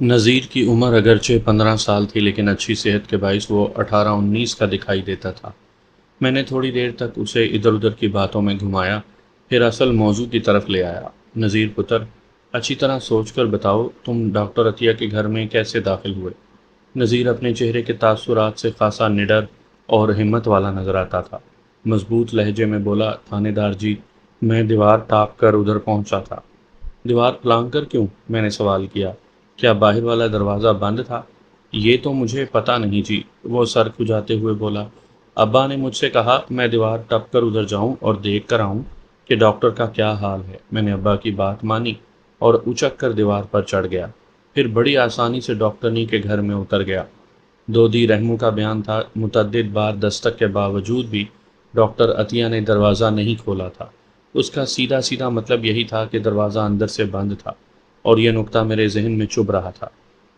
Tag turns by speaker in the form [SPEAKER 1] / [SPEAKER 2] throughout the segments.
[SPEAKER 1] نذیر کی عمر اگرچہ 15 سال تھی لیکن اچھی صحت کے باعث وہ 18-19 کا دکھائی دیتا تھا۔ میں نے تھوڑی دیر تک اسے ادھر ادھر کی باتوں میں گھمایا، پھر اصل موضوع کی طرف لے آیا۔ نذیر پتر، اچھی طرح سوچ کر بتاؤ، تم ڈاکٹر عطیہ کے گھر میں کیسے داخل ہوئے؟ نذیر اپنے چہرے کے تاثرات سے خاصا نڈر اور ہمت والا نظر آتا تھا۔ مضبوط لہجے میں بولا، تھانے دار جی، میں دیوار ٹاپ کر ادھر پہنچا تھا۔ دیوار پلانگ کر کیوں؟ میں نے سوال کیا۔ کیا باہر والا دروازہ بند تھا؟ یہ تو مجھے پتا نہیں جی، وہ سر کھجاتے ہوئے بولا۔ ابا نے مجھ سے کہا میں دیوار ٹپ کر ادھر جاؤں اور دیکھ کر آؤں کہ ڈاکٹر کا کیا حال ہے۔ میں نے ابا کی بات مانی اور اچک کر دیوار پر چڑھ گیا، پھر بڑی آسانی سے ڈاکٹرنی کے گھر میں اتر گیا۔ دودی رحمو کا بیان تھا، متعدد بار دستک کے باوجود بھی ڈاکٹر عطیہ نے دروازہ نہیں کھولا تھا۔ اس کا سیدھا سیدھا مطلب یہی تھا کہ دروازہ اندر سے بند تھا، اور یہ نکتہ میرے ذہن میں چبھ رہا تھا،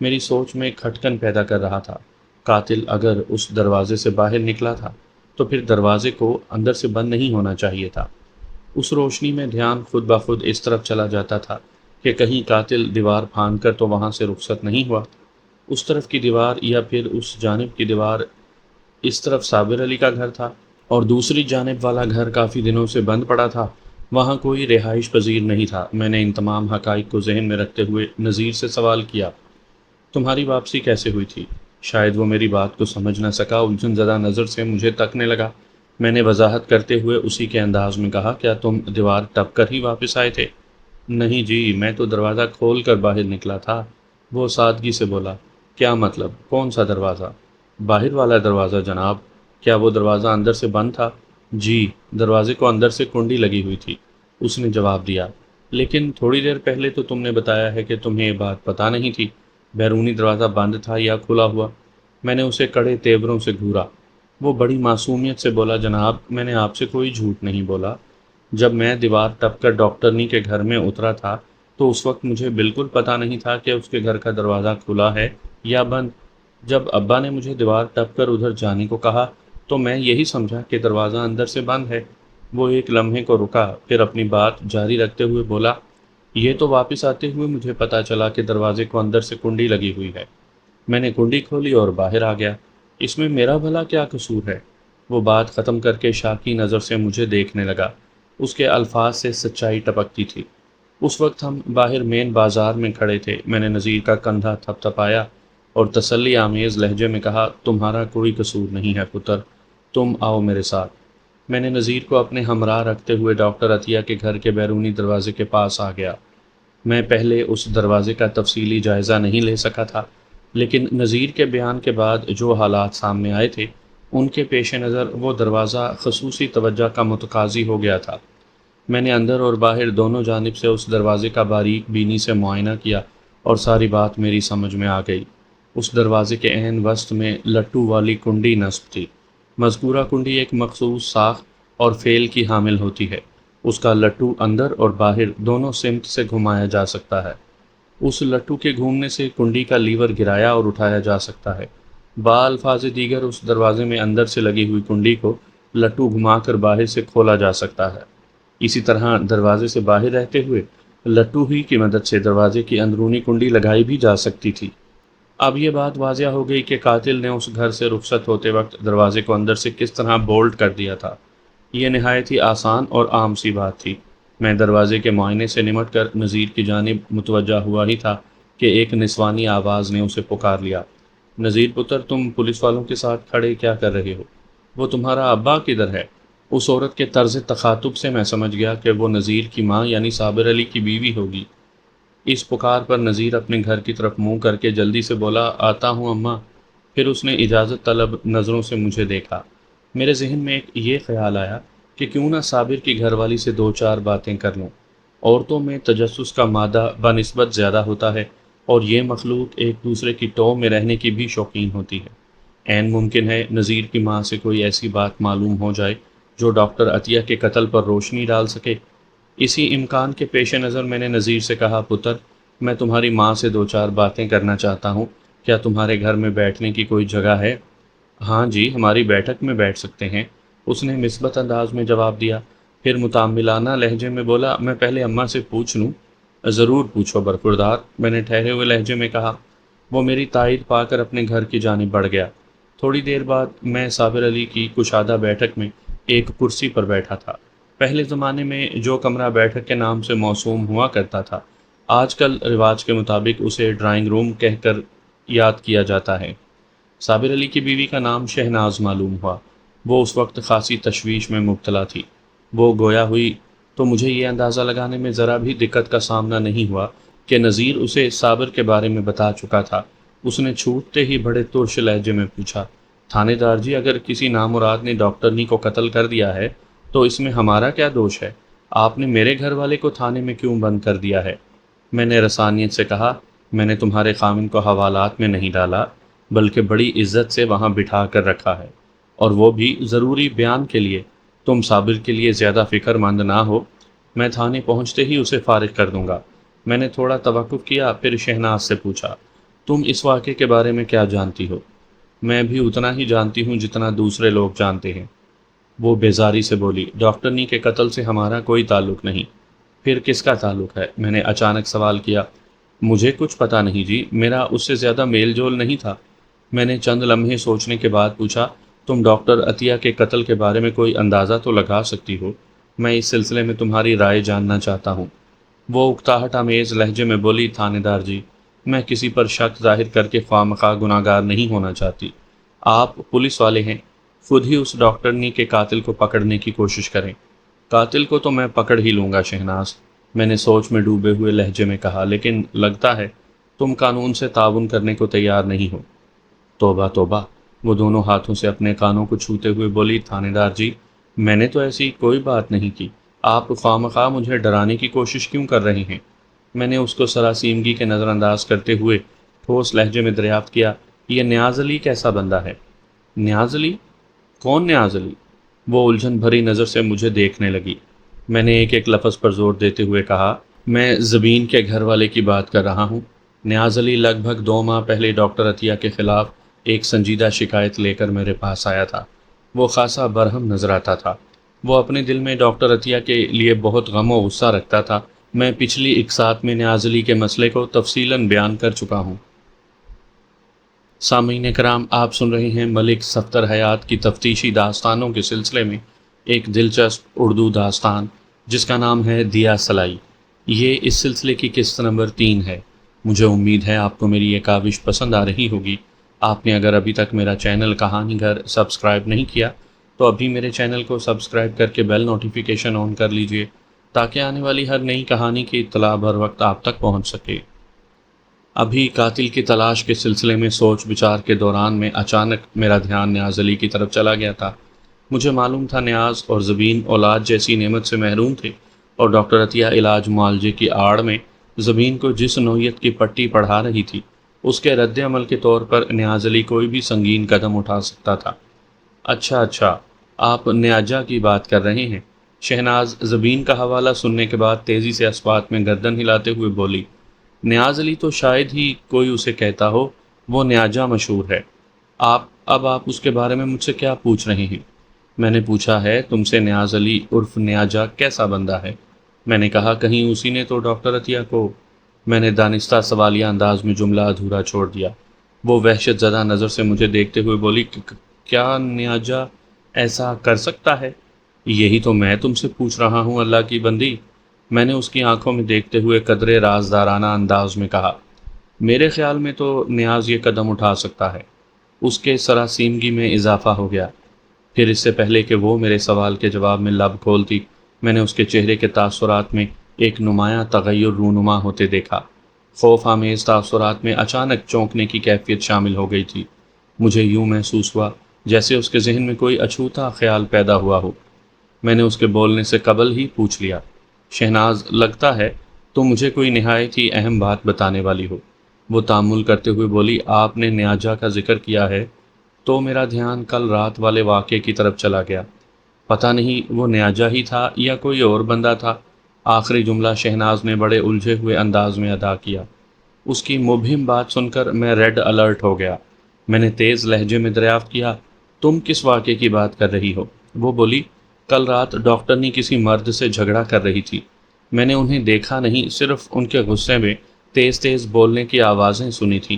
[SPEAKER 1] میری سوچ میں کھٹکن پیدا کر رہا تھا۔ قاتل اگر اس دروازے سے باہر نکلا تھا تو پھر دروازے کو اندر سے بند نہیں ہونا چاہیے تھا۔ اس روشنی میں دھیان خود بخود اس طرف چلا جاتا تھا کہ کہیں قاتل دیوار پھاند کر تو وہاں سے رخصت نہیں ہوا۔ اس طرف کی دیوار یا پھر اس جانب کی دیوار، اس طرف صابر علی کا گھر تھا اور دوسری جانب والا گھر کافی دنوں سے بند پڑا تھا، وہاں کوئی رہائش پذیر نہیں تھا۔ میں نے ان تمام حقائق کو ذہن میں رکھتے ہوئے نذیر سے سوال کیا، تمہاری واپسی کیسے ہوئی تھی؟ شاید وہ میری بات کو سمجھ نہ سکا، الجھن زدہ نظر سے مجھے تکنے لگا۔ میں نے وضاحت کرتے ہوئے اسی کے انداز میں کہا، کیا تم دیوار ٹپ کر ہی واپس آئے تھے؟ نہیں جی، میں تو دروازہ کھول کر باہر نکلا تھا۔ وہ سادگی سے بولا۔ کیا مطلب؟ کون سا دروازہ؟ باہر والا دروازہ جناب۔ کیا وہ دروازہ اندر سے بند تھا؟ جی، دروازے کو اندر سے کنڈی لگی ہوئی تھی، اس نے جواب دیا۔ لیکن تھوڑی دیر پہلے تو تم نے بتایا ہے کہ تمہیں یہ بات پتہ نہیں تھی، بیرونی دروازہ بند تھا یا کھلا ہوا۔ میں نے اسے کڑے تیوروں سے گھورا۔ وہ بڑی معصومیت سے بولا، جناب میں نے آپ سے کوئی جھوٹ نہیں بولا۔ جب میں دیوار ٹپ کر ڈاکٹرنی کے گھر میں اترا تھا تو اس وقت مجھے بالکل پتہ نہیں تھا کہ اس کے گھر کا دروازہ کھلا ہے یا بند۔ جب ابا نے مجھے دیوار ٹپ کر ادھر جانے کو کہا تو میں یہی سمجھا کہ دروازہ اندر سے بند ہے۔ وہ ایک لمحے کو رکا، پھر اپنی بات جاری رکھتے ہوئے بولا، یہ تو واپس آتے ہوئے مجھے پتہ چلا کہ دروازے کو اندر سے کنڈی لگی ہوئی ہے۔ میں نے کنڈی کھولی اور باہر آ گیا، اس میں میرا بھلا کیا قصور ہے؟ وہ بات ختم کر کے شاکی نظر سے مجھے دیکھنے لگا، اس کے الفاظ سے سچائی ٹپکتی تھی۔ اس وقت ہم باہر مین بازار میں کھڑے تھے۔ میں نے نذیر کا کندھا تھپ تھپایا اور تسلی آمیز لہجے میں کہا، تمہارا کوئی قصور نہیں ہے پتر، تم آؤ میرے ساتھ۔ میں نے نذیر کو اپنے ہمراہ رکھتے ہوئے ڈاکٹر عطیہ کے گھر کے بیرونی دروازے کے پاس آ گیا۔ میں پہلے اس دروازے کا تفصیلی جائزہ نہیں لے سکا تھا، لیکن نذیر کے بیان کے بعد جو حالات سامنے آئے تھے ان کے پیش نظر وہ دروازہ خصوصی توجہ کا متقاضی ہو گیا تھا۔ میں نے اندر اور باہر دونوں جانب سے اس دروازے کا باریک بینی سے معائنہ کیا اور ساری بات میری سمجھ میں آ گئی۔ اس دروازے کے عین وسط میں لٹو والی کنڈی نصب تھی۔ مذکورہ کنڈی ایک مخصوص ساخت اور فعل کی حامل ہوتی ہے۔ اس کا لٹو اندر اور باہر دونوں سمت سے گھمایا جا سکتا ہے۔ اس لٹو کے گھومنے سے کنڈی کا لیور گرایا اور اٹھایا جا سکتا ہے۔ بالفاظ دیگر اس دروازے میں اندر سے لگی ہوئی کنڈی کو لٹو گھما کر باہر سے کھولا جا سکتا ہے۔ اسی طرح دروازے سے باہر رہتے ہوئے لٹو ہی کی مدد سے دروازے کی اندرونی کنڈی لگائی بھی جا سکتی تھی۔ اب یہ بات واضح ہو گئی کہ قاتل نے اس گھر سے رخصت ہوتے وقت دروازے کو اندر سے کس طرح بولٹ کر دیا تھا۔ یہ نہایت ہی آسان اور عام سی بات تھی۔ میں دروازے کے معائنے سے نمٹ کر نذیر کی جانب متوجہ ہوا ہی تھا کہ ایک نسوانی آواز نے اسے پکار لیا، نذیر پتر، تم پولیس والوں کے ساتھ کھڑے کیا کر رہے ہو؟ وہ تمہارا ابا کدھر ہے؟ اس عورت کے طرز تخاطب سے میں سمجھ گیا کہ وہ نذیر کی ماں یعنی صابر علی کی بیوی ہوگی۔ اس پکار پر نذیر اپنے گھر کی طرف منہ کر کے جلدی سے بولا، آتا ہوں اماں۔ پھر اس نے اجازت طلب نظروں سے مجھے دیکھا۔ میرے ذہن میں ایک یہ خیال آیا کہ کیوں نہ صابر کی گھر والی سے دو چار باتیں کر لوں۔ عورتوں میں تجسس کا مادہ بنسبت زیادہ ہوتا ہے اور یہ مخلوق ایک دوسرے کی ٹو میں رہنے کی بھی شوقین ہوتی ہے۔ عین ممکن ہے نذیر کی ماں سے کوئی ایسی بات معلوم ہو جائے جو ڈاکٹر عطیہ کے قتل پر روشنی ڈال سکے۔ اسی امکان کے پیش نظر میں نے نذیر سے کہا، پتر، میں تمہاری ماں سے دو چار باتیں کرنا چاہتا ہوں، کیا تمہارے گھر میں بیٹھنے کی کوئی جگہ ہے؟ ہاں جی، ہماری بیٹھک میں بیٹھ سکتے ہیں، اس نے مثبت انداز میں جواب دیا، پھر متعاملانہ لہجے میں بولا، میں پہلے اماں سے پوچھ لوں؟ ضرور پوچھو برخوردار، میں نے ٹھہرے ہوئے لہجے میں کہا۔ وہ میری تائید پا کر اپنے گھر کی جانب بڑھ گیا۔ تھوڑی دیر بعد میں صابر علی کی کشادہ بیٹھک میں ایک کرسی پر بیٹھا تھا۔ پہلے زمانے میں جو کمرہ بیٹھک کے نام سے موسوم ہوا کرتا تھا، آج کل رواج کے مطابق اسے ڈرائنگ روم کہہ کر یاد کیا جاتا ہے۔ صابر علی کی بیوی کا نام شہناز معلوم ہوا۔ وہ اس وقت خاصی تشویش میں مبتلا تھی۔ وہ گویا ہوئی تو مجھے یہ اندازہ لگانے میں ذرا بھی دقت کا سامنا نہیں ہوا کہ نذیر اسے صابر کے بارے میں بتا چکا تھا۔ اس نے چھوٹتے ہی بڑے ترش لہجے میں پوچھا، تھانے دار جی، اگر کسی نامراد نے ڈاکٹرنی کو قتل کر دیا ہے تو اس میں ہمارا کیا دوش ہے؟ آپ نے میرے گھر والے کو تھانے میں کیوں بند کر دیا ہے؟ میں نے رسانیت سے کہا، میں نے تمہارے خاوند کو حوالات میں نہیں ڈالا، بلکہ بڑی عزت سے وہاں بٹھا کر رکھا ہے، اور وہ بھی ضروری بیان کے لیے۔ تم صابر کے لیے زیادہ فکر مند نہ ہو، میں تھانے پہنچتے ہی اسے فارغ کر دوں گا۔ میں نے تھوڑا توقف کیا، پھر شہناز سے پوچھا، تم اس واقعے کے بارے میں کیا جانتی ہو؟ میں بھی اتنا ہی جانتی ہوں جتنا دوسرے لوگ جانتے ہیں، وہ بیزاری سے بولی۔ ڈاکٹرنی کے قتل سے ہمارا کوئی تعلق نہیں۔ پھر کس کا تعلق ہے؟ میں نے اچانک سوال کیا۔ مجھے کچھ پتا نہیں جی، میرا اس سے زیادہ میل جول نہیں تھا۔ میں نے چند لمحے سوچنے کے بعد پوچھا، تم ڈاکٹر عطیہ کے قتل کے بارے میں کوئی اندازہ تو لگا سکتی ہو؟ میں اس سلسلے میں تمہاری رائے جاننا چاہتا ہوں۔ وہ اکتاہٹ آمیز لہجے میں بولی، تھانے دار جی، میں کسی پر شک ظاہر کر کے خواہ مخواہ گناہگار نہیں ہونا چاہتی۔ آپ پولیس والے ہیں، خود ہی اس ڈاکٹرنی کے قاتل کو پکڑنے کی کوشش کریں۔ قاتل کو تو میں پکڑ ہی لوں گا شہناز، میں نے سوچ میں ڈوبے ہوئے لہجے میں کہا، لیکن لگتا ہے تم قانون سے تعاون کرنے کو تیار نہیں ہو۔ توبہ توبہ، وہ دونوں ہاتھوں سے اپنے کانوں کو چھوتے ہوئے بولی، تھانے دار جی، میں نے تو ایسی کوئی بات نہیں کی، آپ خواہ مخواہ مجھے ڈرانے کی کوشش کیوں کر رہے ہیں؟ میں نے اس کو سراسیمگی کے نظر انداز کرتے ہوئے ٹھوس لہجے میں دریافت کیا، یہ نیاز علی کیسا بندہ ہے؟ نیاز علی؟ کون نیاز علی؟ وہ الجھن بھری نظر سے مجھے دیکھنے لگی۔ میں نے ایک ایک لفظ پر زور دیتے ہوئے کہا، میں زبین کے گھر والے کی بات کر رہا ہوں۔ نیاز علی لگ بھگ 2 ماہ پہلے ڈاکٹر عطیہ کے خلاف ایک سنجیدہ شکایت لے کر میرے پاس آیا تھا۔ وہ خاصا برہم نظر آتا تھا۔ وہ اپنے دل میں ڈاکٹر عطیہ کے لیے بہت غم و غصہ رکھتا تھا۔ میں پچھلی اقساط میں نیاز علی کے مسئلے کو تفصیلاً بیان کر چکا ہوں۔ سامعین کرام، آپ سن رہے ہیں ملک صفدر حیات کی تفتیشی داستانوں کے سلسلے میں ایک دلچسپ اردو داستان جس کا نام ہے دیا سلائی۔ یہ اس سلسلے کی قسط نمبر 3 ہے۔ مجھے امید ہے آپ کو میری یہ کاوش پسند آ رہی ہوگی۔ آپ نے اگر ابھی تک میرا چینل کہانی گھر سبسکرائب نہیں کیا تو ابھی میرے چینل کو سبسکرائب کر کے بیل نوٹیفیکیشن آن کر لیجئے تاکہ آنے والی ہر نئی کہانی کی اطلاع بر وقت آپ تک پہنچ سکے۔ ابھی قاتل کی تلاش کے سلسلے میں سوچ بچار کے دوران میں اچانک میرا دھیان نیاز علی کی طرف چلا گیا تھا۔ مجھے معلوم تھا نیاز اور زبین اولاد جیسی نعمت سے محروم تھے، اور ڈاکٹر عطیہ علاج معالجے کی آڑ میں زبین کو جس نوعیت کی پٹی پڑھا رہی تھی، اس کے رد عمل کے طور پر نیاز علی کوئی بھی سنگین قدم اٹھا سکتا تھا۔ اچھا، آپ نیاجا کی بات کر رہے ہیں؟ شہناز زبین کا حوالہ سننے کے بعد تیزی سے اسبات میں گردن ہلاتے ہوئے بولی، نیاز علی تو شاید ہی کوئی اسے کہتا ہو، وہ نیاجا مشہور ہے۔ اب آپ اس کے بارے میں مجھ سے کیا پوچھ رہے ہیں؟ میں نے پوچھا ہے تم سے نیاز علی عرف نیاجا کیسا بندہ ہے؟ میں نے کہا، کہیں اسی نے تو ڈاکٹر عطیہ کو… میں نے دانستہ سوالیہ انداز میں جملہ ادھورا چھوڑ دیا۔ وہ وحشت زدہ نظر سے مجھے دیکھتے ہوئے بولی، کیا نیاجا ایسا کر سکتا ہے؟ یہی تو میں تم سے پوچھ رہا ہوں اللہ کی بندی، میں نے اس کی آنکھوں میں دیکھتے ہوئے قدرے رازدارانہ انداز میں کہا۔ میرے خیال میں تو نیاز یہ قدم اٹھا سکتا ہے۔ اس کے سراسیمگی میں اضافہ ہو گیا۔ پھر اس سے پہلے کہ وہ میرے سوال کے جواب میں لب کھولتی، میں نے اس کے چہرے کے تاثرات میں ایک نمایاں تغیر رونما ہوتے دیکھا۔ خوف آمیز تاثرات میں اچانک چونکنے کی کیفیت شامل ہو گئی تھی۔ مجھے یوں محسوس ہوا جیسے اس کے ذہن میں کوئی اچھوتا خیال پیدا ہوا ہو۔ میں نے اس کے بولنے سے قبل ہی پوچھ لیا، شہناز، لگتا ہے تو مجھے کوئی نہایت ہی اہم بات بتانے والی ہو۔ وہ تأمل کرتے ہوئے بولی، آپ نے نیاجا کا ذکر کیا ہے تو میرا دھیان کل رات والے واقعے کی طرف چلا گیا۔ پتہ نہیں وہ نیاجا ہی تھا یا کوئی اور بندہ تھا۔ آخری جملہ شہناز نے بڑے الجھے ہوئے انداز میں ادا کیا۔ اس کی مبہم بات سن کر میں ریڈ الرٹ ہو گیا۔ میں نے تیز لہجے میں دریافت کیا، تم کس واقعے کی بات کر رہی ہو؟ وہ بولی، کل رات ڈاکٹرنی کسی مرد سے جھگڑا کر رہی تھی۔ میں نے انہیں دیکھا نہیں، صرف ان کے غصے میں تیز تیز بولنے کی آوازیں سنی تھیں۔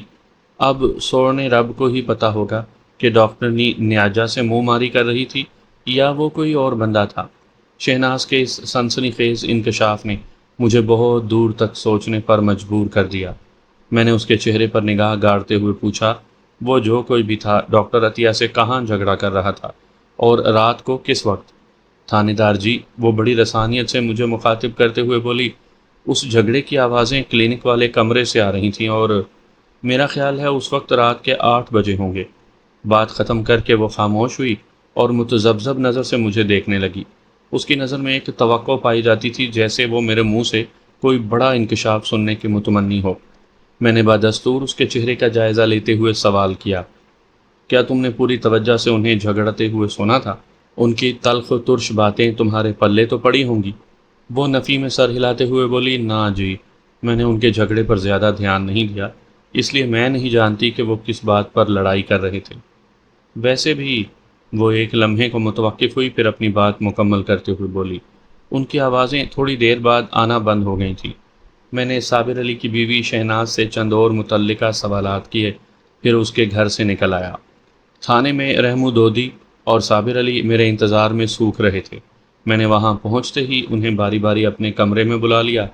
[SPEAKER 1] اب سوڑنے رب کو ہی پتہ ہوگا کہ ڈاکٹرنی نیاجا سے منہ ماری کر رہی تھی یا وہ کوئی اور بندہ تھا۔ شہناز کے اس سنسنی خیز انکشاف نے مجھے بہت دور تک سوچنے پر مجبور کر دیا۔ میں نے اس کے چہرے پر نگاہ گاڑتے ہوئے پوچھا، وہ جو کوئی بھی تھا ڈاکٹر عطیہ سے کہاں جھگڑا کر رہا تھا اور رات کو کس وقت؟ تھانے دار جی، وہ بڑی رسانیت سے مجھے مخاطب کرتے ہوئے بولی، اس جھگڑے کی آوازیں کلینک والے کمرے سے آ رہی تھیں اور میرا خیال ہے اس وقت رات کے 8 بجے ہوں گے۔ بات ختم کر کے وہ خاموش ہوئی اور متذبذب نظر سے مجھے دیکھنے لگی۔ اس کی نظر میں ایک توقع پائی جاتی تھی جیسے وہ میرے منہ سے کوئی بڑا انکشاف سننے کی متمنی ہو۔ میں نے بدستور اس کے چہرے کا جائزہ لیتے ہوئے سوال کیا، کیا تم نے پوری توجہ سے انہیں جھگڑتے ہوئے سنا تھا؟ ان کی تلخ و ترش باتیں تمہارے پلے تو پڑی ہوں گی؟ وہ نفی میں سر ہلاتے ہوئے بولی، نہ جی، میں نے ان کے جھگڑے پر زیادہ دھیان نہیں دیا، اس لیے میں نہیں جانتی کہ وہ کس بات پر لڑائی کر رہے تھے۔ ویسے بھی وہ ایک لمحے کو متوقف ہوئی، پھر اپنی بات مکمل کرتے ہوئے بولی، ان کی آوازیں تھوڑی دیر بعد آنا بند ہو گئی تھیں۔ میں نے صابر علی کی بیوی شہناز سے چند اور متعلقہ سوالات کیے، پھر اس کے گھر سے نکل آیا۔ تھانے میں رحمو دودی اور صابر علی میرے انتظار میں سوکھ رہے تھے۔ میں نے وہاں پہنچتے ہی انہیں باری باری اپنے کمرے میں بلا لیا۔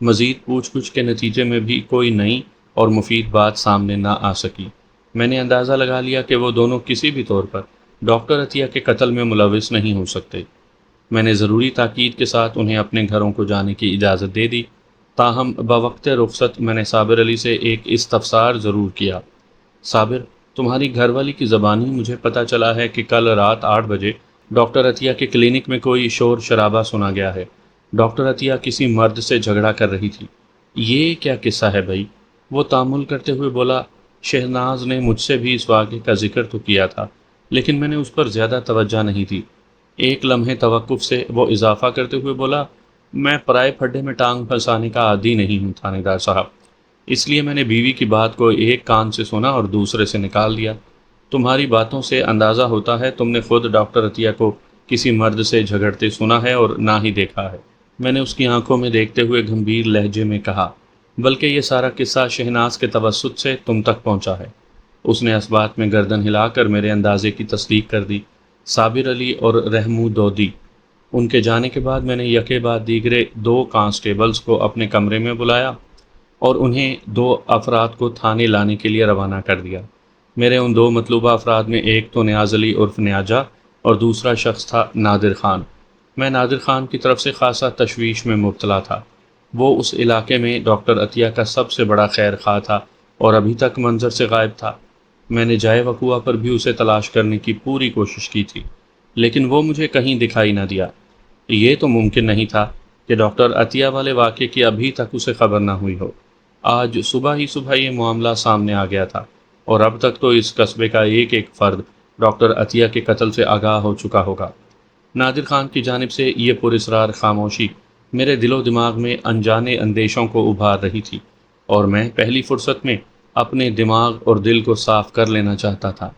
[SPEAKER 1] مزید پوچھ گچھ کے نتیجے میں بھی کوئی نئی اور مفید بات سامنے نہ آ سکی۔ میں نے اندازہ لگا لیا کہ وہ دونوں کسی بھی طور پر ڈاکٹر عطیہ کے قتل میں ملوث نہیں ہو سکتے۔ میں نے ضروری تاکید کے ساتھ انہیں اپنے گھروں کو جانے کی اجازت دے دی، تاہم بوقت رخصت میں نے صابر علی سے ایک استفسار ضرور کیا، صابر، تمہاری گھر والی کی زبانی مجھے پتہ چلا ہے کہ کل رات 8 بجے ڈاکٹر عطیہ کے کلینک میں کوئی شور شرابہ سنا گیا ہے۔ ڈاکٹر عطیہ کسی مرد سے جھگڑا کر رہی تھی، یہ کیا قصہ ہے بھائی؟ وہ تامل کرتے ہوئے بولا، شہناز نے مجھ سے بھی اس واقعے کا ذکر تو کیا تھا، لیکن میں نے اس پر زیادہ توجہ نہیں دی۔ ایک لمحے توقف سے وہ اضافہ کرتے ہوئے بولا، میں پرائے پھڈے میں ٹانگ پھنسانے کا عادی نہیں ہوں تھانے دار صاحب، اس لیے میں نے بیوی کی بات کو ایک کان سے سنا اور دوسرے سے نکال دیا۔ تمہاری باتوں سے اندازہ ہوتا ہے تم نے خود ڈاکٹر عطیہ کو کسی مرد سے جھگڑتے سنا ہے اور نہ ہی دیکھا ہے۔ میں نے اس کی آنکھوں میں دیکھتے ہوئے گمبھیر لہجے میں کہا، بلکہ یہ سارا قصہ شہناز کے توسط سے تم تک پہنچا ہے۔ اس نے اس بات میں گردن ہلا کر میرے اندازے کی تصدیق کر دی۔ صابر علی اور رحمو دودی، ان کے جانے کے بعد میں نے یکے بعد دیگرے 2 کانسٹیبلز کو اپنے کمرے میں بلایا اور انہیں 2 افراد کو تھانے لانے کے لیے روانہ کر دیا۔ میرے ان 2 مطلوبہ افراد میں ایک تو نیاز علی عرف نیاجا اور دوسرا شخص تھا نادر خان۔ میں نادر خان کی طرف سے خاصا تشویش میں مبتلا تھا۔ وہ اس علاقے میں ڈاکٹر عطیہ کا سب سے بڑا خیر خواہ تھا اور ابھی تک منظر سے غائب تھا۔ میں نے جائے وقوع پر بھی اسے تلاش کرنے کی پوری کوشش کی تھی، لیکن وہ مجھے کہیں دکھائی نہ دیا۔ یہ تو ممکن نہیں تھا کہ ڈاکٹر عطیہ والے واقعے کی ابھی تک اسے خبر نہ ہوئی ہو۔ آج صبح ہی صبح یہ معاملہ سامنے آ گیا تھا اور اب تک تو اس قصبے کا ایک ایک فرد ڈاکٹر عطیہ کے قتل سے آگاہ ہو چکا ہوگا۔ نادر خان کی جانب سے یہ پراسرار خاموشی میرے دل و دماغ میں انجانے اندیشوں کو ابھار رہی تھی اور میں پہلی فرصت میں اپنے دماغ اور دل کو صاف کر لینا چاہتا تھا۔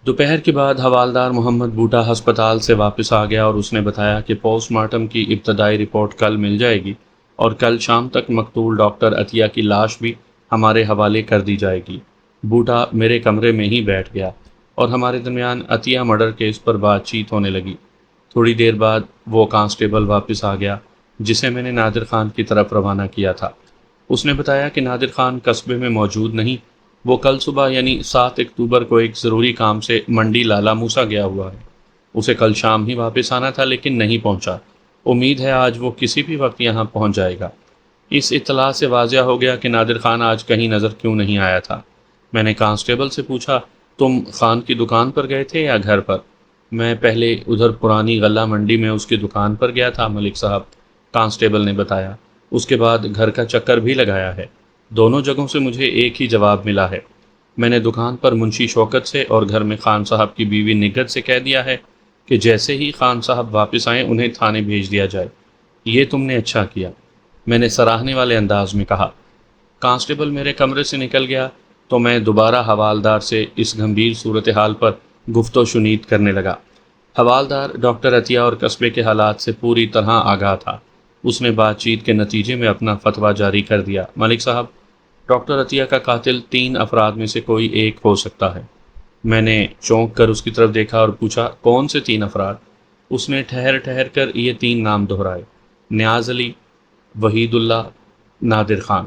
[SPEAKER 1] دوپہر کے بعد حوالدار محمد بوٹا ہسپتال سے واپس آ گیا اور اس نے بتایا کہ پوسٹ مارٹم کی ابتدائی رپورٹ کل مل جائے گی اور کل شام تک مقتول ڈاکٹر عطیہ کی لاش بھی ہمارے حوالے کر دی جائے گی۔ بوٹا میرے کمرے میں ہی بیٹھ گیا اور ہمارے درمیان عطیہ مرڈر کیس پر بات چیت ہونے لگی۔ تھوڑی دیر بعد وہ کانسٹیبل واپس آ گیا جسے میں نے نادر خان کی طرف روانہ کیا تھا۔ اس نے بتایا کہ نادر خان قصبے میں موجود نہیں، وہ کل صبح یعنی 7 اکتوبر کو ایک ضروری کام سے منڈی لالا موسا گیا ہوا ہے۔ اسے کل شام ہی واپس آنا تھا لیکن نہیں پہنچا۔ امید ہے آج وہ کسی بھی وقت یہاں پہنچ جائے گا۔ اس اطلاع سے واضح ہو گیا کہ نادر خان آج کہیں نظر کیوں نہیں آیا تھا۔ میں نے کانسٹیبل سے پوچھا، تم خان کی دکان پر گئے تھے یا گھر پر؟ میں پہلے ادھر پرانی غلہ منڈی میں اس کی دکان پر گیا تھا ملک صاحب، کانسٹیبل نے بتایا۔ اس کے بعد گھر کا چکر بھی لگایا ہے۔ دونوں جگہوں سے مجھے ایک ہی جواب ملا ہے۔ میں نے دکان پر منشی شوکت سے اور گھر میں خان صاحب کی بیوی نگت سے کہہ دیا ہے کہ جیسے ہی خان صاحب واپس آئیں انہیں تھانے بھیج دیا جائے۔ یہ تم نے اچھا کیا، میں نے سراہنے والے انداز میں کہا۔ کانسٹیبل میرے کمرے سے نکل گیا تو میں دوبارہ حوالدار سے اس گھمبیر صورتحال پر گفت و شنید کرنے لگا۔ حوالدار ڈاکٹر عطیہ اور قصبے کے حالات سے پوری طرح آگاہ تھا۔ اس نے بات چیت کے نتیجے میں اپنا فتویٰ جاری کر دیا، ملک صاحب، ڈاکٹر عطیہ کا قاتل 3 افراد میں سے کوئی ایک ہو سکتا ہے۔ میں نے چونک کر اس کی طرف دیکھا اور پوچھا کون سے 3 افراد؟ اس نے ٹھہر ٹھہر کر یہ 3 نام دہرائے، نیاز علی، وحید اللہ، نادر خان۔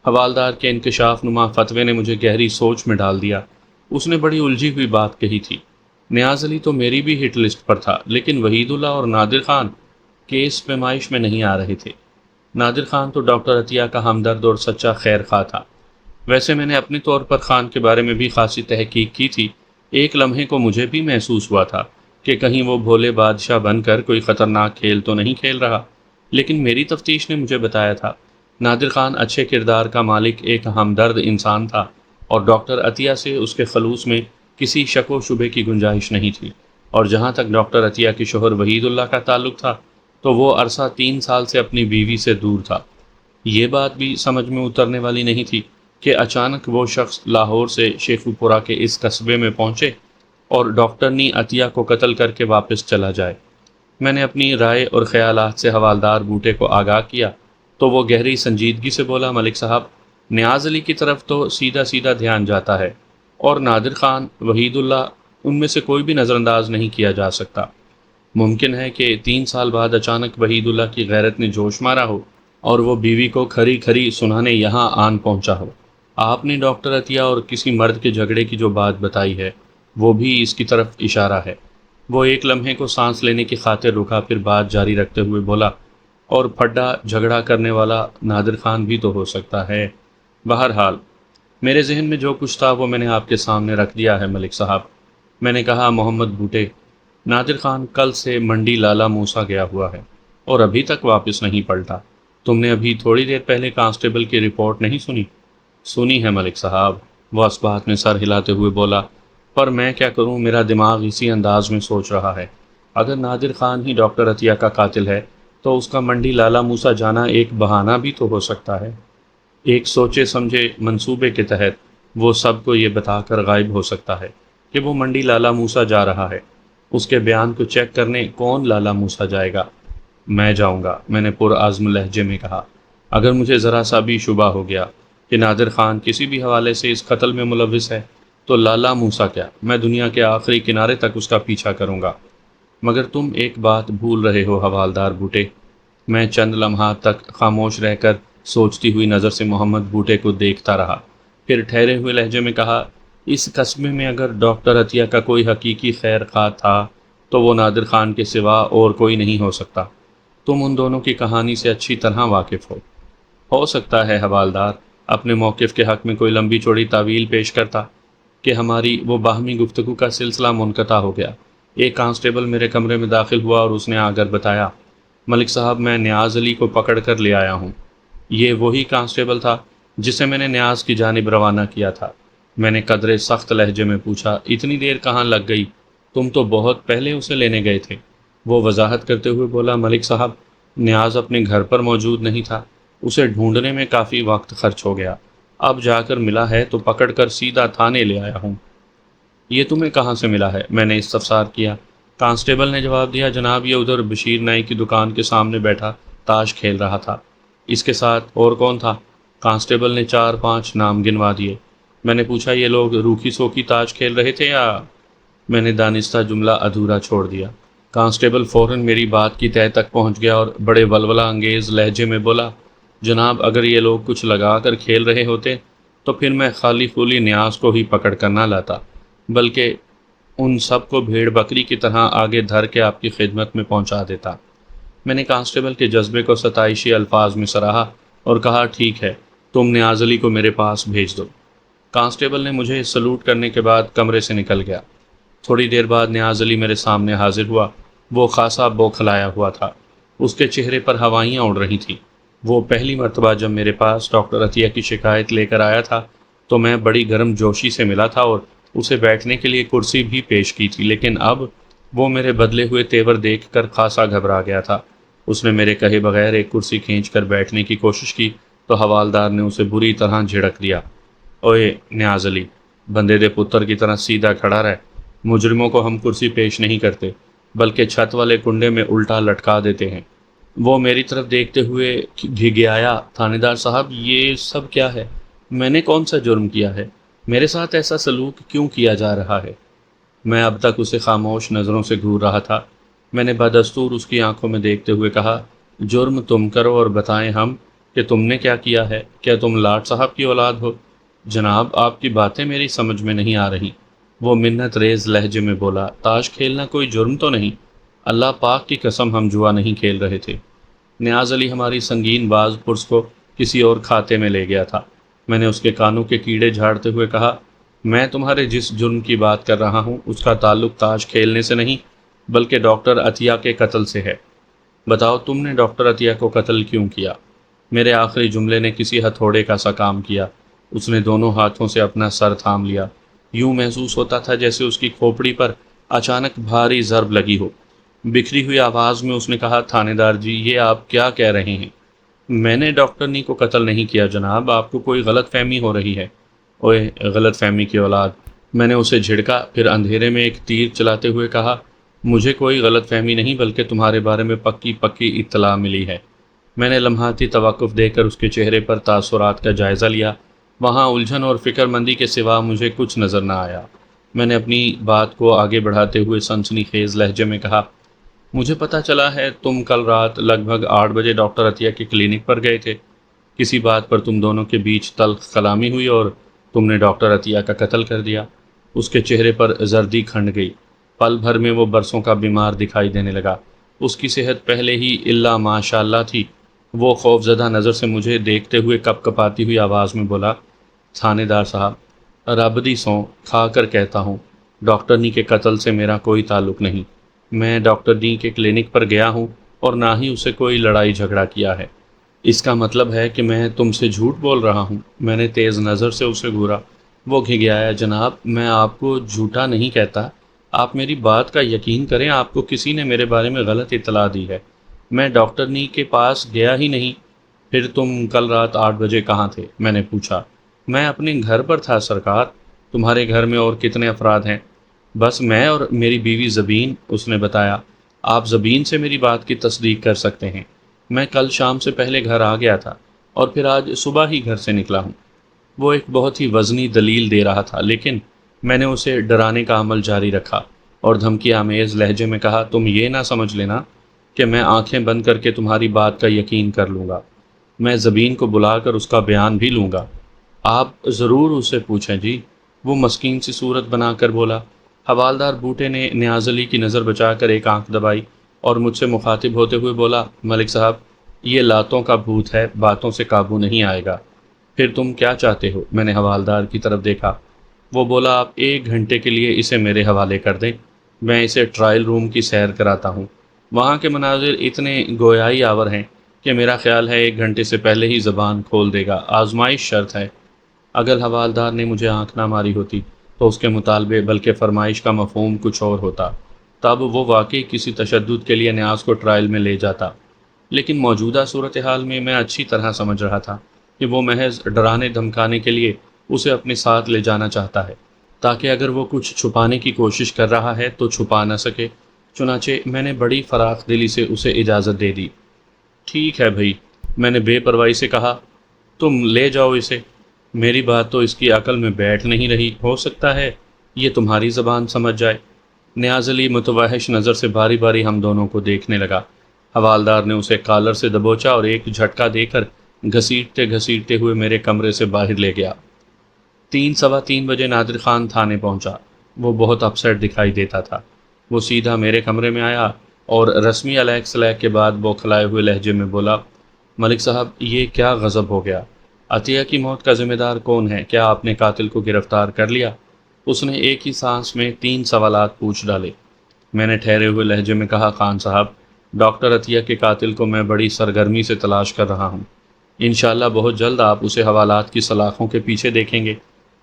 [SPEAKER 1] حوالدار کے انکشاف نما فتوے نے مجھے گہری سوچ میں ڈال دیا۔ اس نے بڑی الجھی ہوئی بات کہی تھی۔ نیاز علی تو میری بھی ہٹ لسٹ پر تھا، لیکن وحید اللہ اور نادر خان کیس پیمائش میں نہیں آ رہے تھے۔ نادر خان تو ڈاکٹر عطیہ کا ہمدرد اور سچا خیر خواہ تھا۔ ویسے میں نے اپنے طور پر خان کے بارے میں بھی خاصی تحقیق کی تھی۔ ایک لمحے کو مجھے بھی محسوس ہوا تھا کہ کہیں وہ بھولے بادشاہ بن کر کوئی خطرناک کھیل تو نہیں کھیل رہا، لیکن میری تفتیش نے مجھے بتایا تھا نادر خان اچھے کردار کا مالک ایک ہمدرد انسان تھا، اور ڈاکٹر عطیہ سے اس کے خلوص میں کسی شک و شبے کی گنجائش نہیں تھی۔ اور جہاں تک ڈاکٹر عطیہ کے شوہر وحید اللہ کا تعلق تھا تو وہ عرصہ 3 سال سے اپنی بیوی سے دور تھا۔ یہ بات بھی سمجھ میں اترنے والی نہیں تھی کہ اچانک وہ شخص لاہور سے شیخو پورہ کے اس قصبے میں پہنچے اور ڈاکٹرنی عطیہ کو قتل کر کے واپس چلا جائے۔ میں نے اپنی رائے اور خیالات سے حوالدار بوٹے کو آگاہ کیا تو وہ گہری سنجیدگی سے بولا، ملک صاحب، نیاز علی کی طرف تو سیدھا سیدھا دھیان جاتا ہے، اور نادر خان، وحید اللہ، ان میں سے کوئی بھی نظر انداز نہیں کیا جا سکتا۔ ممکن ہے کہ 3 سال بعد اچانک وحید اللہ کی غیرت نے جوش مارا ہو اور وہ بیوی کو کھری کھری سنانے یہاں آن پہنچا ہو۔ آپ نے ڈاکٹر عطیہ اور کسی مرد کے جھگڑے کی جو بات بتائی ہے وہ بھی اس کی طرف اشارہ ہے۔ وہ ایک لمحے کو سانس لینے کی خاطر رکا، پھر بات جاری رکھتے ہوئے بولا، اور پھڈا جھگڑا کرنے والا نادر خان بھی تو ہو سکتا ہے۔ بہرحال میرے ذہن میں جو کچھ تھا وہ میں نے آپ کے سامنے رکھ دیا ہے ملک صاحب۔ میں نے کہا، محمد بوٹے، نادر خان کل سے منڈی لالا موسیٰ گیا ہوا ہے اور ابھی تک واپس نہیں پلٹا۔ تم نے ابھی تھوڑی دیر پہلے کانسٹیبل کی رپورٹ نہیں سنی؟ سنی ہے ملک صاحب، وہ اسبات میں سر ہلاتے ہوئے بولا، پر میں کیا کروں، میرا دماغ اسی انداز میں سوچ رہا ہے۔ اگر نادر خان ہی ڈاکٹر عطیہ کا قاتل ہے تو اس کا منڈی لالا موسیٰ جانا ایک بہانہ بھی تو ہو سکتا ہے۔ ایک سوچے سمجھے منصوبے کے تحت وہ سب کو یہ بتا کر غائب ہو سکتا ہے کہ وہ منڈی لالا موسیٰ جا رہا ہے۔ اس کے بیان کو چیک کرنے کون لالا موسیٰ جائے گا؟ میں جاؤں گا، میں نے پرعزم لہجے میں کہا۔ اگر مجھے ذرا سا بھی شبہ ہو گیا کہ نادر خان کسی بھی حوالے سے اس قتل میں ملوث ہے تو لالا موسیٰ کیا، میں دنیا کے آخری کنارے تک اس کا پیچھا کروں گا۔ مگر تم ایک بات بھول رہے ہو حوالدار بوٹے۔ میں چند لمحات تک خاموش رہ کر سوچتی ہوئی نظر سے محمد بوٹے کو دیکھتا رہا، پھر ٹھہرے ہوئے لہجے میں کہا، اس قصبے میں اگر ڈاکٹر عطیہ کا کوئی حقیقی خیر خواہ تھا تو وہ نادر خان کے سوا اور کوئی نہیں ہو سکتا۔ تم ان دونوں کی کہانی سے اچھی طرح واقف ہو سکتا ہے حوالدار اپنے موقف کے حق میں کوئی لمبی چوڑی تعویل پیش کرتا کہ ہماری وہ باہمی گفتگو کا سلسلہ منقطع ہو گیا۔ ایک کانسٹیبل میرے کمرے میں داخل ہوا اور اس نے آ کر بتایا، ملک صاحب، میں نیاز علی کو پکڑ کر لے آیا ہوں۔ یہ وہی کانسٹیبل تھا جسے میں نے نیاز کی جانب روانہ کیا تھا۔ میں نے قدرے سخت لہجے میں پوچھا، اتنی دیر کہاں لگ گئی؟ تم تو بہت پہلے اسے لینے گئے تھے۔ وہ وضاحت کرتے ہوئے بولا، ملک صاحب، نیاز اپنے گھر پر موجود نہیں تھا، اسے ڈھونڈنے میں کافی وقت خرچ ہو گیا، اب جا کر ملا ہے تو پکڑ کر سیدھا تھانے لے آیا ہوں۔ یہ تمہیں کہاں سے ملا ہے؟ میں نے استفسار کیا۔ کانسٹیبل نے جواب دیا، جناب، یہ ادھر بشیر نائی کی دکان کے سامنے بیٹھا تاش کھیل رہا تھا۔ اس کے ساتھ اور کون تھا؟ کانسٹیبل نے 4-5 نام گنوا دیے۔ میں نے پوچھا، یہ لوگ روکھی سوکھی تاش کھیل رہے تھے یا؟ میں نے دانستہ جملہ ادھورا چھوڑ دیا۔ کانسٹیبل فوراً میری بات کی تہہ تک پہنچ گیا اور بڑے ولولہ انگیز لہجے میں بولا، جناب، اگر یہ لوگ کچھ لگا کر کھیل رہے ہوتے تو پھر میں خالی پھولی نیاز کو ہی پکڑ کر نہ لاتا، بلکہ ان سب کو بھیڑ بکری کی طرح آگے دھر کے آپ کی خدمت میں پہنچا دیتا۔ میں نے کانسٹیبل کے جذبے کو ستائشی الفاظ میں سراہا اور کہا، ٹھیک ہے، تم نیاز علی کو میرے پاس بھیج دو۔ کانسٹیبل نے مجھے سلوٹ کرنے کے بعد کمرے سے نکل گیا۔ تھوڑی دیر بعد نیاز علی میرے سامنے حاضر ہوا۔ وہ خاصا بوکھلایا ہوا تھا، اس کے چہرے پر ہوائیاں اڑ رہی تھیں۔ وہ پہلی مرتبہ جب میرے پاس ڈاکٹر عطیہ کی شکایت لے کر آیا تھا تو میں بڑی گرم جوشی سے ملا تھا اور اسے بیٹھنے کے لیے کرسی بھی پیش کی تھی، لیکن اب وہ میرے بدلے ہوئے تیور دیکھ کر خاصا گھبرا گیا تھا۔ اس نے میرے کہے بغیر ایک کرسی کھینچ کر بیٹھنے کی کوشش کی تو حوالدار نے اسے بری طرح جھڑک دیا، اوئے نیاز علی، بندے دے پتر کی طرح سیدھا کھڑا رہ، مجرموں کو ہم کرسی پیش نہیں کرتے بلکہ چھت والے کنڈے میں الٹا لٹکا دیتے ہیں۔ وہ میری طرف دیکھتے ہوئے گھگیایا، تھانے دار صاحب، یہ سب کیا ہے؟ میں نے کون سا جرم کیا ہے؟ میرے ساتھ ایسا سلوک کیوں کیا جا رہا ہے؟ میں اب تک اسے خاموش نظروں سے گھور رہا تھا۔ میں نے بدستور اس کی آنکھوں میں دیکھتے ہوئے کہا، جرم تم کرو اور بتائیں ہم کہ تم نے کیا کیا ہے؟ کیا تم لاٹ صاحب کی اولاد ہو؟ جناب، آپ کی باتیں میری سمجھ میں نہیں آ رہی، وہ منت ریز لہجے میں بولا۔ تاش کھیلنا کوئی جرم تو نہیں؟ اللہ پاک کی قسم ہم جوا نہیں کھیل رہے تھے۔ نیاز علی ہماری سنگین باز پرس کو کسی اور کھاتے میں لے گیا تھا۔ میں نے اس کے کانوں کے کیڑے جھاڑتے ہوئے کہا، میں تمہارے جس جرم کی بات کر رہا ہوں اس کا تعلق تاش کھیلنے سے نہیں بلکہ ڈاکٹر عطیہ کے قتل سے ہے۔ بتاؤ تم نے ڈاکٹر عطیہ کو قتل کیوں کیا؟ میرے آخری جملے نے کسی ہتھوڑے کا سا کام کیا۔ اس نے دونوں ہاتھوں سے اپنا سر تھام لیا۔ یوں محسوس ہوتا تھا جیسے اس کی کھوپڑی پر اچانک بھاری ضرب لگی ہو۔ بکھری ہوئی آواز میں اس نے کہا، تھانے دار جی، یہ آپ کیا کہہ رہے ہیں؟ میں نے ڈاکٹر نی کو قتل نہیں کیا جناب، آپ کو کوئی غلط فہمی ہو رہی ہے۔ اوئے غلط فہمی کی اولاد! میں نے اسے جھڑکا، پھر اندھیرے میں ایک تیر چلاتے ہوئے کہا، مجھے کوئی غلط فہمی نہیں بلکہ تمہارے بارے میں پکی پکی اطلاع ملی ہے۔ میں نے لمحاتی توقف دے کر اس کے چہرے پر تاثرات کا جائزہ لیا۔ وہاں الجھن اور فکر مندی کے سوا مجھے کچھ نظر نہ آیا۔ میں نے اپنی بات کو آگے بڑھاتے ہوئے سنسنی خیز لہجے میں کہا، مجھے پتہ چلا ہے تم کل رات لگ بھگ 8 بجے ڈاکٹر عطیہ کے کلینک پر گئے تھے۔ کسی بات پر تم دونوں کے بیچ تلخ کلامی ہوئی اور تم نے ڈاکٹر عطیہ کا قتل کر دیا۔ اس کے چہرے پر زردی کھنڈ گئی۔ پل بھر میں وہ برسوں کا بیمار دکھائی دینے لگا۔ اس کی صحت پہلے ہی الا ماشاء اللہ تھی۔ وہ خوف زدہ نظر سے مجھے دیکھتے ہوئے کپ کپاتی ہوئی آواز میں بولا، تھانے دار صاحب، رب دی سوں کھا کر کہتا ہوں، ڈاکٹر نی کے قتل سے میرا کوئی تعلق نہیں۔ میں ڈاکٹر نی کے کلینک پر گیا ہوں اور نہ ہی اسے کوئی لڑائی جھگڑا کیا ہے۔ اس کا مطلب ہے کہ میں تم سے جھوٹ بول رہا ہوں؟ میں نے تیز نظر سے اسے گھورا۔ وہ گھگیایا، جناب میں آپ کو جھوٹا نہیں کہتا، آپ میری بات کا یقین کریں، آپ کو کسی نے میرے بارے میں غلط اطلاع دی ہے۔ میں ڈاکٹر نی کے پاس گیا ہی نہیں۔ پھر تم کل رات 8 بجے کہاں تھے؟ میں نے پوچھا۔ میں اپنے گھر پر تھا سرکار۔ تمہارے گھر میں اور کتنے افراد ہیں؟ بس میں اور میری بیوی زبین، اس نے بتایا۔ آپ زبین سے میری بات کی تصدیق کر سکتے ہیں۔ میں کل شام سے پہلے گھر آ گیا تھا اور پھر آج صبح ہی گھر سے نکلا ہوں۔ وہ ایک بہت ہی وزنی دلیل دے رہا تھا، لیکن میں نے اسے ڈرانے کا عمل جاری رکھا اور دھمکی آمیز لہجے میں کہا، تم یہ نہ سمجھ لینا کہ میں آنکھیں بند کر کے تمہاری بات کا یقین کر لوں گا۔ میں زبین کو بلا کر اس کا بیان بھی لوں گا۔ آپ ضرور اسے پوچھیں جی، وہ مسکین سی صورت بنا کر بولا۔ حوالدار بوٹے نے نیاز علی کی نظر بچا کر ایک آنکھ دبائی اور مجھ سے مخاطب ہوتے ہوئے بولا، ملک صاحب، یہ لاتوں کا بھوت ہے، باتوں سے قابو نہیں آئے گا۔ پھر تم کیا چاہتے ہو؟ میں نے حوالدار کی طرف دیکھا۔ وہ بولا، آپ 1 گھنٹے کے لیے اسے میرے حوالے کر دیں، میں اسے ٹرائل روم کی سیر کراتا ہوں۔ وہاں کے مناظر اتنے گویائی آور ہیں کہ میرا خیال ہے 1 گھنٹے سے پہلے ہی زبان کھول دے گا۔ آزمائش شرط ہے۔ اگر حوالدار نے مجھے آنکھ نہ ماری ہوتی تو اس کے مطالبے بلکہ فرمائش کا مفہوم کچھ اور ہوتا۔ تب وہ واقعی کسی تشدد کے لیے نیاز کو ٹرائل میں لے جاتا، لیکن موجودہ صورتحال میں میں اچھی طرح سمجھ رہا تھا کہ وہ محض ڈرانے دھمکانے کے لیے اسے اپنے ساتھ لے جانا چاہتا ہے، تاکہ اگر وہ کچھ چھپانے کی کوشش کر رہا ہے تو چھپا نہ سکے۔ چنانچہ میں نے بڑی فراخ دلی سے اسے اجازت دے دی۔ ٹھیک ہے بھائی، میں نے بے پرواہی سے کہا، تم لے جاؤ اسے۔ میری بات تو اس کی عقل میں بیٹھ نہیں رہی، ہو سکتا ہے یہ تمہاری زبان سمجھ جائے۔ نیاز علی متوحش نظر سے باری باری ہم دونوں کو دیکھنے لگا۔ حوالدار نے اسے کالر سے دبوچا اور ایک جھٹکا دے کر گھسیٹتے گھسیٹتے ہوئے میرے کمرے سے باہر لے گیا۔ 3 بجے نادر خان تھانے پہنچا۔ وہ بہت اپسیٹ دکھائی دیتا تھا۔ وہ سیدھا میرے کمرے میں آیا اور رسمی علیک سلیک کے بعد بوکھلائے ہوئے لہجے میں بولا، ملک صاحب، یہ کیا غضب ہو گیا؟ عطیہ کی موت کا ذمہ دار کون ہے؟ کیا آپ نے قاتل کو گرفتار کر لیا؟ اس نے ایک ہی سانس میں 3 سوالات پوچھ ڈالے۔ میں نے ٹھہرے ہوئے لہجے میں کہا، خان صاحب، ڈاکٹر عطیہ کے قاتل کو میں بڑی سرگرمی سے تلاش کر رہا ہوں۔ انشاءاللہ بہت جلد آپ اسے حوالات کی سلاخوں کے پیچھے دیکھیں گے۔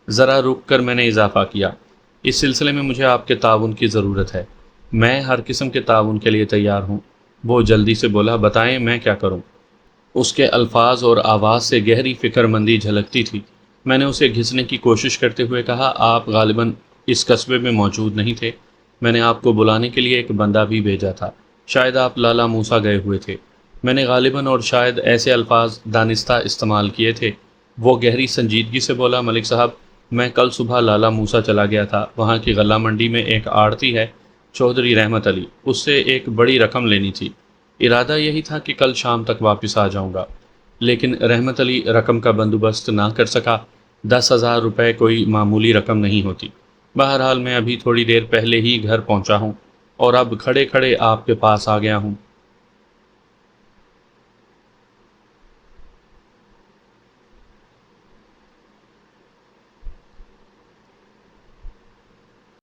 [SPEAKER 1] ذرا رک کر میں نے اضافہ کیا، اس سلسلے میں مجھے آپ کے تعاون کی ضرورت ہے۔ میں ہر قسم کے تعاون کے لیے تیار ہوں۔ وہ جلدی سے بولا، بتائیں میں کیا کروں؟ اس کے الفاظ اور آواز سے گہری فکر مندی جھلکتی تھی۔ میں نے اسے گھسنے کی کوشش کرتے ہوئے کہا، آپ غالباً اس قصبے میں موجود نہیں تھے۔ میں نے آپ کو بلانے کے لیے ایک بندہ بھی بھیجا تھا، شاید آپ لالا موسیٰ گئے ہوئے تھے۔ میں نے غالباً اور شاید ایسے الفاظ دانستہ استعمال کیے تھے وہ گہری سنجیدگی سے بولا، ملک صاحب میں کل صبح لالا موسا چلا گیا تھا، وہاں کی غلہ منڈی میں ایک آڑتی ہے چودھری رحمت علی، اس سے ایک بڑی رقم لینی تھی۔ ارادہ یہی تھا کہ کل شام تک واپس آ جاؤں گا، لیکن رحمت علی رقم کا بندوبست نہ کر سکا۔ 10,000 روپے کوئی معمولی رقم نہیں ہوتی۔ بہرحال میں ابھی تھوڑی دیر پہلے ہی گھر پہنچا ہوں اور اب کھڑے کھڑے آپ کے پاس آ گیا ہوں۔